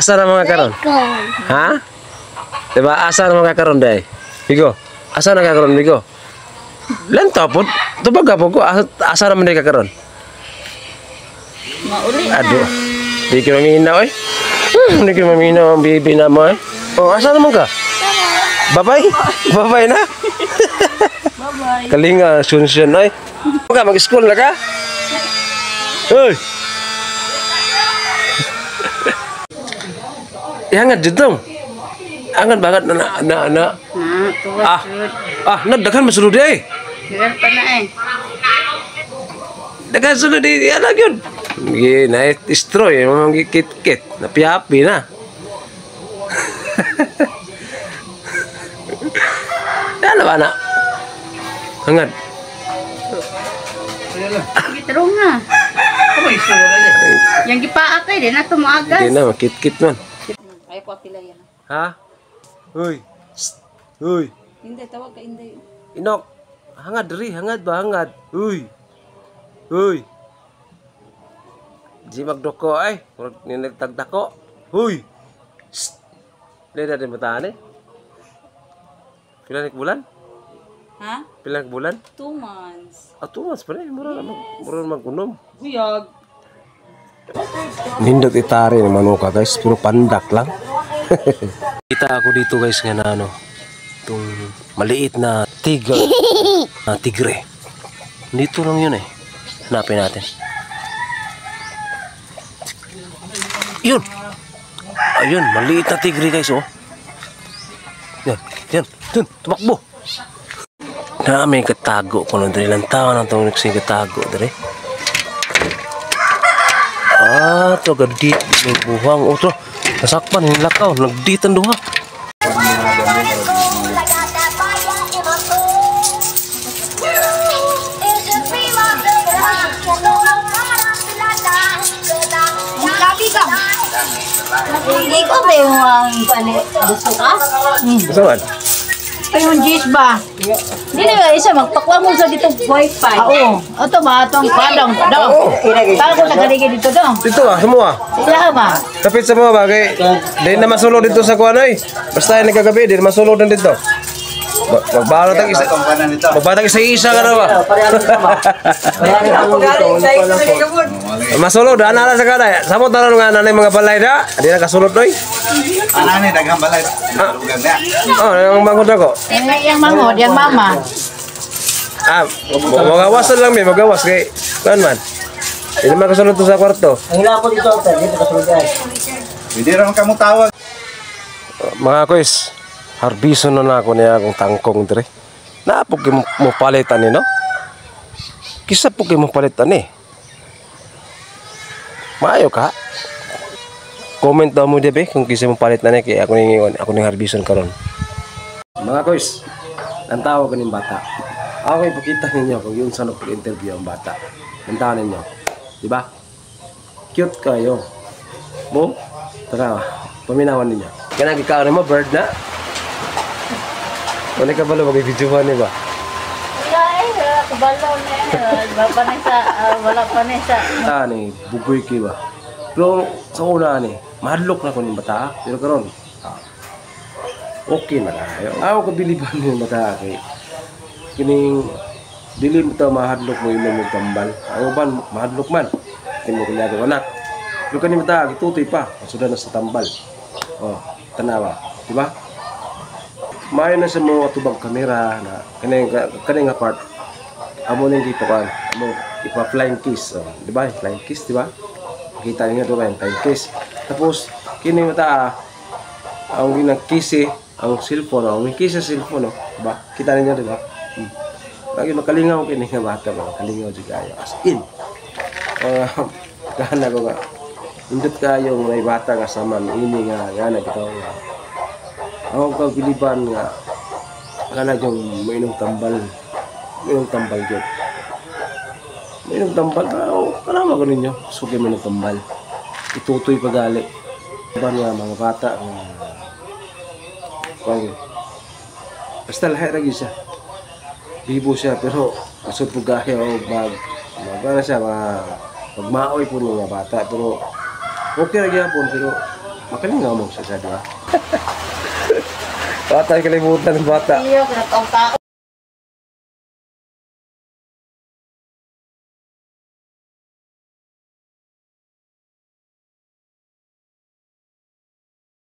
Asa na mga karon? Ha? Diba? Asa na mga karon day? Bigo. Asa na ka karon bigo? Lento po. Tubag po ko. Asa na man day ka karon? Mauli na. Aduh. Di ko mamina oy. Di ko mamina ang bibi na mo eh. Oh, asa naman ka? Bye-bye. Bye-bye na. Bye-bye. Kalinga sunsun oy. Mag-school na ka? Hoy. Hangat dito. Hangat banget na. Daghan masulod eh. Daghan pa na eh. Daghan sulod di alag yun. Na destroy, mamang kit-kit. Napiapi na. Ano ba na? Hangat. Gitarong na. Yang gipaakay din ato mo agas. Hindi na, kit-kit man. Ay ko pila yan. Ha? Uy. Uy. Hindi tawag ka hindi. Inok. Hangad diri, hangad ba hangad? Uy. Uy. Di magdoko ay, ni nagtagdako. Uy. Leda din bataan eh. Pila na bulan? Ha? Pila na bulan? 2 months. 2 months pa rin. Mura mag-unom. Buyag. Nindot itari ng manuka guys, pero pandak lang. Kita ako dito guys nga na ano, itong maliit na tigre. Tigre. Dito lang yun eh. Hanapin natin. Yun. Ayun, maliit na tigre guys oh. Yan. Dun, tumakbo. May katago ko nung dali lang tawa ng itong katago dali. Ito gadit may buhang utro nasakpan yung lakaw nagditan duha Hindi ko ba yung gusto ka? saan? Yung G's ba? Hindi na isa magpakwa mo sa dito wifi. Oo. Ito ba? Itong padang. Kala ko nagaligid dito daw. Dito semua. Iya ba? Kapit semua ba? Di na masulod dito sa kuwan ay. Basta yung nagkagabi, di na masulod na dito. Magbalatag isa. Magbalatag isa ka na ba? Masulod, ana sa kada. Samot na nga nanay mga balay da. Di na kasulod doy. Ana ni daghang balay. Yung mangod ako. Yang mangod, yang mama. Magawasan lang may magawas kay kuan man. Di na makasulod to sa kwarto. Ang hila ko dito, di pa kasulod yan. Hindi ron kamo tawag. Mga kuys, harbison na ako niya akong tangkong dire. Naapog mo palitan ni no? Kisa po mo palitan ni. Maayo ka? Comment daw mo dibe kung kisa mo palitan ni kay ako ning harbison karon. Mga kuys, ang tawag ko ning bata. Ako ipakita ninyo kung yun sa nag-interview ang bata. Ang tawag ninyo. Diba? Cute kayo. Mo? Tara, paminawan ninyo. Kaya nagkakaroon mo, bird na? Wala ka balo, mag-videoan niya ba? Wala eh, kabalo na eh. Wala pa na sa. Ni, bugoy kayo ba? Pero sa una ni, mahadlok na ko ng bata. Pero karon, okay na kayo. Ako kabiliban ng bata kay kining dili mo ta mahadlok mo imong tambal. Ako ban mahadlok man. Hindi mo kanya anak. Pero kani bata gitutoy pa, suda na sa tambal. Oh, tanawa, di ba? May na sa mga tubang kamera na kaning part. Amo ning dito kan. Amo ipa flying kiss, oh, di ba? Flying kiss, di ba? Kita niyo do kan flying kiss. Tapos kini mata ang ginang kiss ang cellphone, ang kiss sa cellphone, di ba? Kita niyo di ba? Lagi makalingaw kini nga bata ba? Kalingaw juga ayo. As in. Kana ko nga. Indot kayo may bata nga sama ini nga yana bitaw nga. Ako kabiliban nga kana yung mainom tambal. Mainom tambal gyud. Mainom tambal kana mo ko ninyo. Sugi mainom tambal. Itutoy pagali. Ban nga mga bata nga. Basta lahat lagi siya. Bibo siya pero kasud po gahe o magana siya magmaoy po mga bata pero okay lagi hapon pero Makalingaw mo siya, di ba? Bata, kalimutan ng bata. Iyo, kinatong tao.